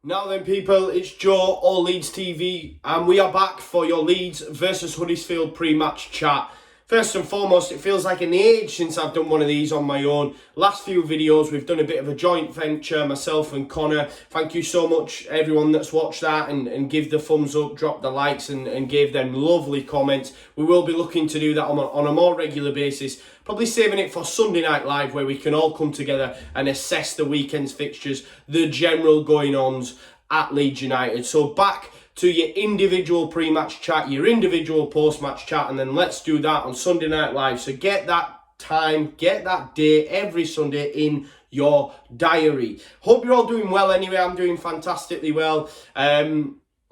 Now then people, it's Joe or Leeds TV and we are back for your Leeds versus Huddersfield pre-match chat. First and foremost, it feels like an age since I've done one of these on my own. Last few videos, we've done a bit of a joint venture, myself and Conor. Thank you so much, everyone that's watched that and give the thumbs up, drop the likes and gave them lovely comments. We will be looking to do that on a more regular basis. Probably saving it for Sunday Night Live where we can all come together and assess the weekend's fixtures, the general going-ons at Leeds United. So back to your individual pre-match chat, your individual post-match chat, and then let's do that on Sunday Night Live. So get that time, get that day every Sunday in your diary. Hope you're all doing well anyway. I'm doing fantastically well.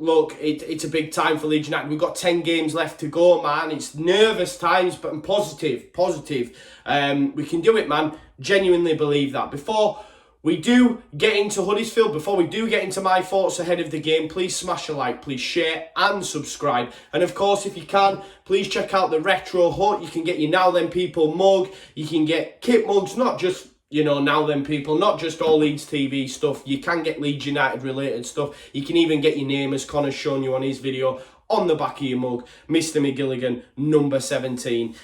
Look, it's a big time for Leeds United. We've got 10 games left to go, man. It's nervous times, but I'm positive. We can do it, man. Genuinely believe that. Before we do get into Huddersfield, before we do get into my thoughts ahead of the game, please smash a like, please share and subscribe. And of course, if you can, please check out the Retro Hut. You can get your Now Then People mug. You can get kit mugs, not just, Now Then People, not just all Leeds TV stuff. You can get Leeds United related stuff. You can even get your name, as Conor's shown you on his video, on the back of your mug, Mr. McGilligan, number 17.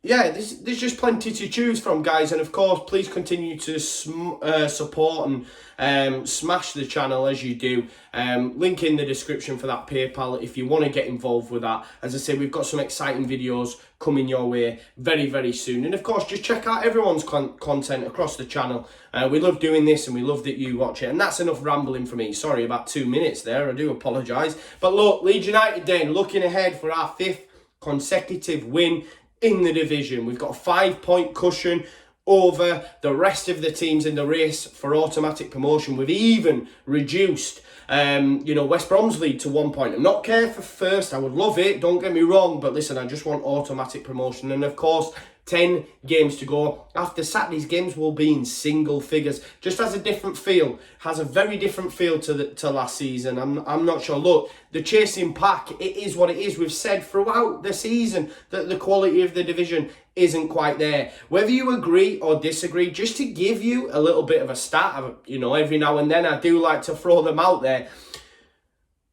Yeah, there's just plenty to choose from, guys. And of course, please continue to support and smash the channel as you do. Link in the description for that PayPal if you want to get involved with that. As I say, we've got some exciting videos coming your way very, very soon. And of course, just check out everyone's content across the channel. We love doing this and we love that you watch it. And that's enough rambling for me. Sorry, about 2 minutes there. I do apologise. But look, Leeds United then, looking ahead for our 5th consecutive win in the division. We've got a 5-point cushion over the rest of the teams in the race for automatic promotion. We've even reduced West Brom's lead to 1 point. I'm not care for first. I would love it, don't get me wrong, but listen, I just want automatic promotion. And of course, 10 games to go. After Saturday's games will be in single figures. Just has a different feel. Has a very different feel to last season. I'm not sure. Look, the chasing pack, it is what it is. We've said throughout the season that the quality of the division isn't quite there. Whether you agree or disagree, just to give you a little bit of a stat, every now and then I do like to throw them out there.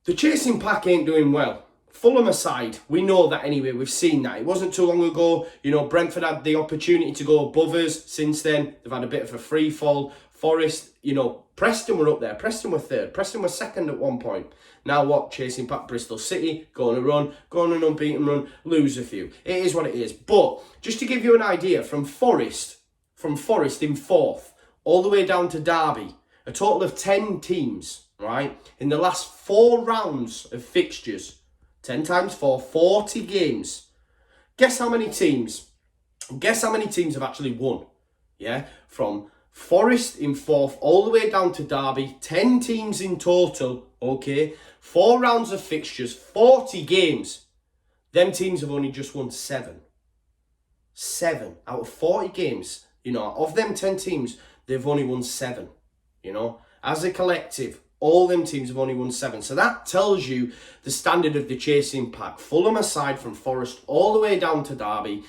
The chasing pack ain't doing well. Fulham aside, we know that anyway. We've seen that. It wasn't too long ago, Brentford had the opportunity to go above us. Since then, they've had a bit of a free fall. Forest, Preston were up there. Preston were third. Preston were second at one point. Now what? Chasing pack Bristol City, go on an unbeaten run, lose a few. It is what it is. But just to give you an idea, from Forest in 4th, all the way down to Derby, a total of 10 teams, right? In the last 4 rounds of fixtures, 10 times 4, 40 games. Guess how many teams have actually won? Yeah, from Forest in 4th all the way down to Derby, 10 teams in total, okay? 4 rounds of fixtures, 40 games. Them teams have only just won 7. 7 out of 40 games, of them 10 teams, they've only won 7, As a collective, all them teams have only won 7. So that tells you the standard of the chasing pack. Fulham aside, from Forest all the way down to Derby,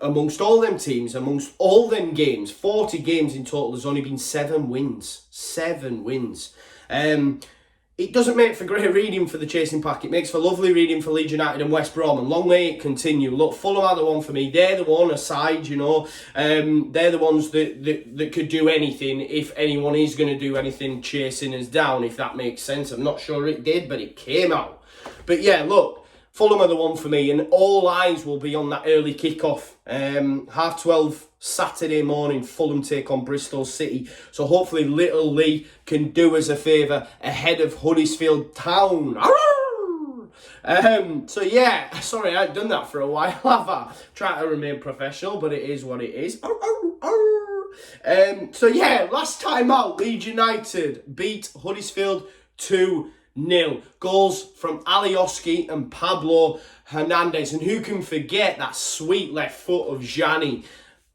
amongst all them teams, amongst all them games, 40 games in total, there's only been 7 wins. 7 wins. It doesn't make for great reading for the chasing pack. It makes for lovely reading for Leeds United and West Brom, and long may it continue. Look, Fulham are the one for me. They're the one aside, they're the ones that could do anything if anyone is going to do anything chasing us down, if that makes sense. I'm not sure it did, but it came out. But yeah, look, Fulham are the one for me, and all eyes will be on that early kickoff. 12:30 Saturday morning, Fulham take on Bristol City. So hopefully little Lee can do us a favour ahead of Huddersfield Town. So yeah, sorry, I haven't done that for a while, have I? Try to remain professional, but it is what it is. So yeah, last time out, Leeds United beat Huddersfield 2-0. Goals from Alioski and Pablo Hernandez. And who can forget that sweet left foot of Gianni?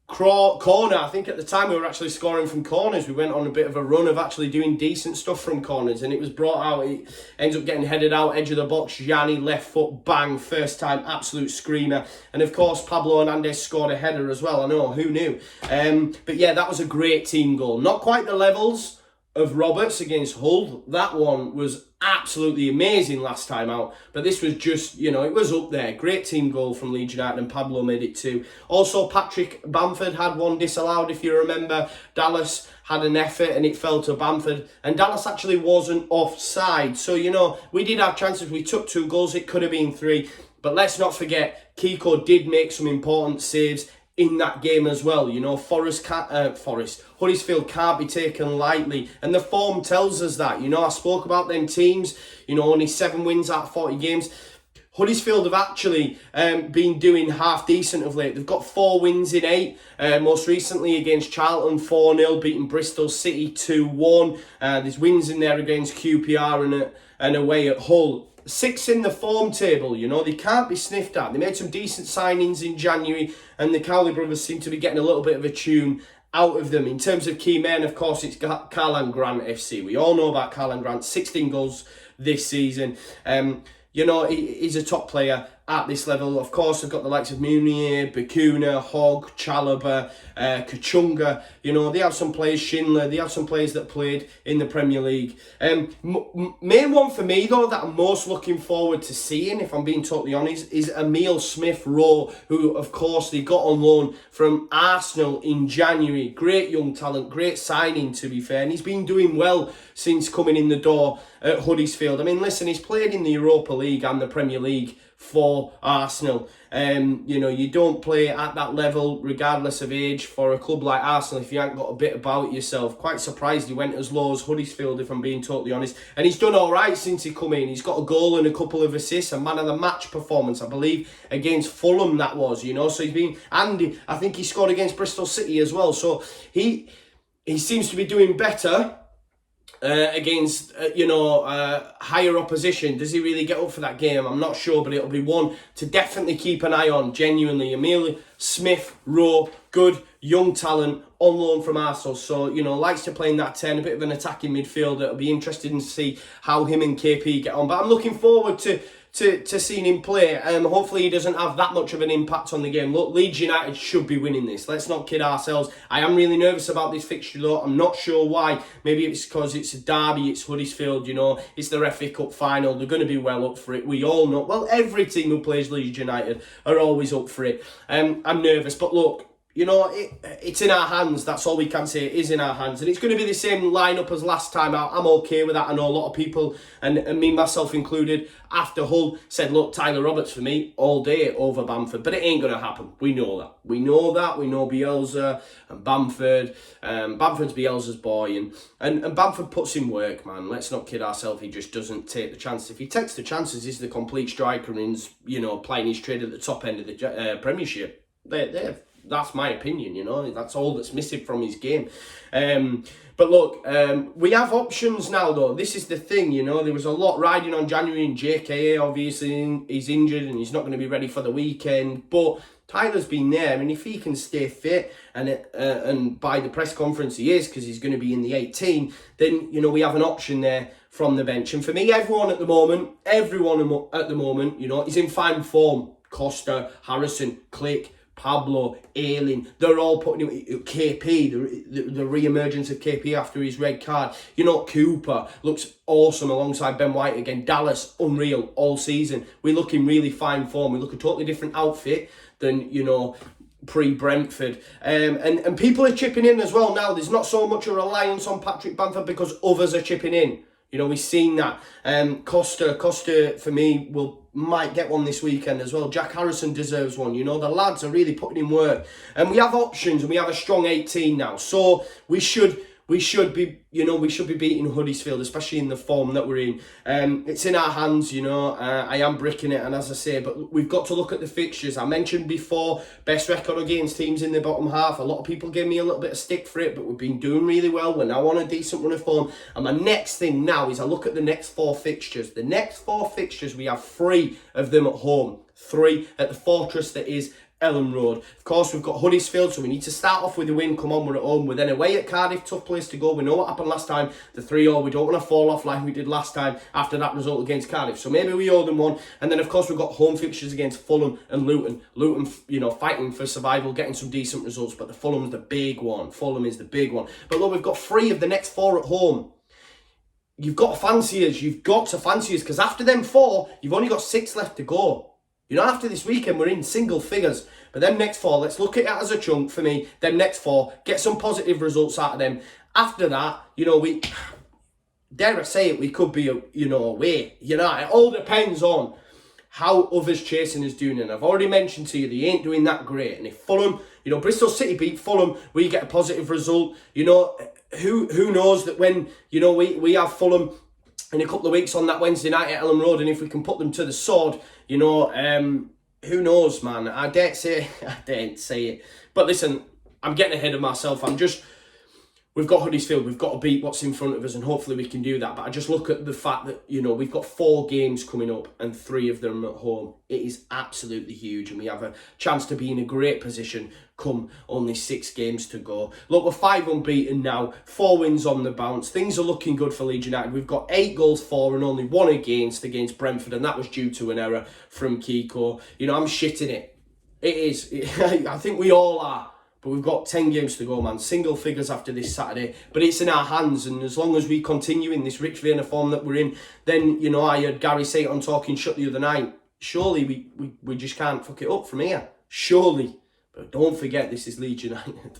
Corner, I think at the time we were actually scoring from corners. We went on a bit of a run of actually doing decent stuff from corners, and it was brought out. It ends up getting headed out, edge of the box. Gianni, left foot, bang, first time, absolute screamer. And of course, Pablo Hernandez scored a header as well. I know, who knew? But yeah, that was a great team goal. Not quite the levels of Roberts against Hull. That one was absolutely amazing last time out, but this was just, you know, it was up there. Great team goal from Leeds United, and Pablo made it too. Also, Patrick Bamford had one disallowed, if you remember. Dallas had an effort and it fell to Bamford, and Dallas actually wasn't offside. So, you know, we did have chances. We took 2 goals. It could have been 3, but let's not forget, Kiko did make some important saves in that game as well. You know, Huddersfield can't be taken lightly, and the form tells us that. You know, I spoke about them teams, you know, only 7 wins out of 40 games. Huddersfield have actually been doing half decent of late. They've got 4 wins in 8. Most recently against Charlton 4-0, beating Bristol City 2-1. There's wins in there against QPR and away at Hull. 6 in the form table, you know, they can't be sniffed at. They made some decent signings in January, and the Cowley brothers seem to be getting a little bit of a tune out of them. In terms of key men, of course, it's Karlan Grant FC. We all know about Karlan Grant, 16 goals this season. You know, he's a top player at this level. Of course, they've got the likes of Munier, Bakuna, Hogg, Chalobah, Kachunga. You know, they have some players, Schindler, they have some players that played in the Premier League. Main one for me, though, that I'm most looking forward to seeing, if I'm being totally honest, is Emile Smith-Rowe, who, of course, they got on loan from Arsenal in January. Great young talent, great signing, to be fair, and he's been doing well since coming in the door at Huddersfield. I mean, listen, he's played in the Europa League and the Premier League for Arsenal. You know, you don't play at that level regardless of age for a club like Arsenal if you haven't got a bit about yourself. Quite surprised he went as low as Huddersfield, if I'm being totally honest. And he's done all right since he come in. He's got a goal and a couple of assists, a man of the match performance, I believe, against Fulham that was, you know. So he's been, and I think he scored against Bristol City as well. So he seems to be doing better against, higher opposition. Does he really get up for that game? I'm not sure, but it'll be one to definitely keep an eye on, genuinely. Emile Smith-Rowe, good young talent on loan from Arsenal. So, you know, likes to play in that 10, a bit of an attacking midfielder. It'll be interesting to see how him and KP get on. But I'm looking forward to seeing him play. Hopefully he doesn't have that much of an impact on the game. Look, Leeds United should be winning this. Let's not kid ourselves. I am really nervous about this fixture though. I'm not sure why. Maybe it's because it's a derby, it's Huddersfield, you know, it's the FA Cup final. They're going to be well up for it. We all know. Well, every team who plays Leeds United are always up for it. I'm nervous, but look, you know, it's in our hands. That's all we can say. It is in our hands. And it's going to be the same lineup as last time out. I'm okay with that. I know a lot of people, and me, myself included, after Hull said, look, Tyler Roberts for me all day over Bamford. But it ain't going to happen. We know that. We know Bielsa and Bamford. Bamford's Bielsa's boy. And Bamford puts in work, man. Let's not kid ourselves. He just doesn't take the chances. If he takes the chances, he's the complete striker and he's, you know, playing his trade at the top end of the Premiership. That's my opinion, you know. That's all that's missing from his game. But look, we have options now, though. This is the thing, you know. There was a lot riding on January, and JKA, obviously, he's injured and he's not going to be ready for the weekend. But Tyler's been there, and if he can stay fit, and by the press conference he is, because he's going to be in the 18, then, you know, we have an option there from the bench. And for me, everyone at the moment, you know, is in fine form. Costa, Harrison, Click, Pablo, Ayling, they're all putting him, KP, the re-emergence of KP after his red card. You know, Cooper looks awesome alongside Ben White again. Dallas, unreal all season. We look in really fine form. We look a totally different outfit than, you know, pre-Brentford. And people are chipping in as well now. There's not so much a reliance on Patrick Bamford because others are chipping in. You know, we've seen that. Costa for me might get one this weekend as well. Jack Harrison deserves one. You know, the lads are really putting in work. And we have options and we have a strong 18 now. So we should be beating Huddersfield, especially in the form that we're in. It's in our hands, you know. I am bricking it, and as I say, but we've got to look at the fixtures. I mentioned before, best record against teams in the bottom half. A lot of people gave me a little bit of stick for it, but we've been doing really well. We're now on a decent run of form. And my next thing now is I look at the next 4 fixtures. The next 4 fixtures, we have 3 of them at home. 3 at the fortress that is Ellen Road. Of course, we've got Huddersfield, so we need to start off with a win. Come on, we're at home. We're then away at Cardiff, tough place to go. We know what happened last time, the 3-0. We don't want to fall off like we did last time after that result against Cardiff. So maybe we owe them one. And then, of course, we've got home fixtures against Fulham and Luton. Luton, you know, fighting for survival, getting some decent results, but the Fulham's the big one. Fulham is the big one. But look, we've got 3 of the next 4 at home. You've got to fancy us. You've got to fancy us, because after them 4, you've only got 6 left to go. You know, after this weekend, we're in single figures. But them next 4, let's look at it as a chunk for me. Them next 4, get some positive results out of them. After that, you know, we, dare I say it, we could be, you know, away. You know, it all depends on how others chasing us doing. And I've already mentioned to you, they ain't doing that great. And if Fulham, you know, Bristol City beat Fulham, we get a positive result. You know, who knows that when, you know, we have Fulham in a couple of weeks on that Wednesday night at Ellen Road, and if we can put them to the sword, you know, who knows, man? I daren't say it. But listen, I'm getting ahead of myself. We've got Huddersfield, we've got to beat what's in front of us, and hopefully we can do that. But I just look at the fact that, you know, we've got 4 games coming up and 3 of them at home. It is absolutely huge, and we have a chance to be in a great position come only 6 games to go. Look, we're 5 unbeaten now, 4 wins on the bounce. Things are looking good for Leeds United. We've got 8 goals for and only 1 against Brentford, and that was due to an error from Kiko. You know, I'm shitting it. It is. I think we all are. But we've got 10 games to go, man. Single figures after this Saturday. But it's in our hands. And as long as we continue in this rich vein of form that we're in, then, you know, I heard Gary say it on Talking Shut the other night. Surely we just can't fuck it up from here. Surely. But don't forget, this is Leeds United.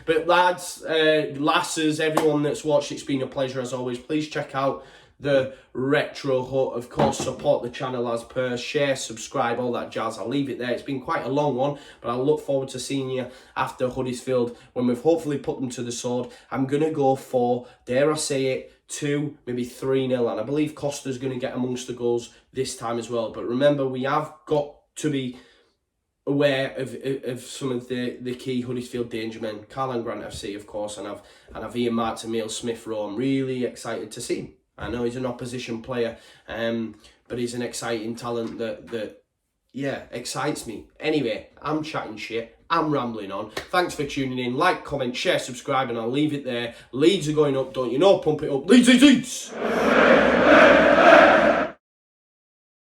But lads, lasses, everyone that's watched, it's been a pleasure as always. Please check out the Retro Hut. Of course, support the channel as per, share, subscribe, all that jazz. I'll leave it there. It's been quite a long one, but I'll look forward to seeing you after Huddersfield when we've hopefully put them to the sword. I'm going to go for, dare I say it, 2, maybe 3-0, and I believe Costa's going to get amongst the goals this time as well. But remember, we have got to be aware of some of the key Huddersfield danger men. Carl Grant FC, of course, and I've Ian Martin, Emile Smith-Rowe. I'm really excited to see him. I know he's an opposition player, but he's an exciting talent that excites me. Anyway, I'm chatting shit. I'm rambling on. Thanks for tuning in. Like, comment, share, subscribe, and I'll leave it there. Leeds are going up, don't you know? Pump it up. Leeds, Leeds, Leeds!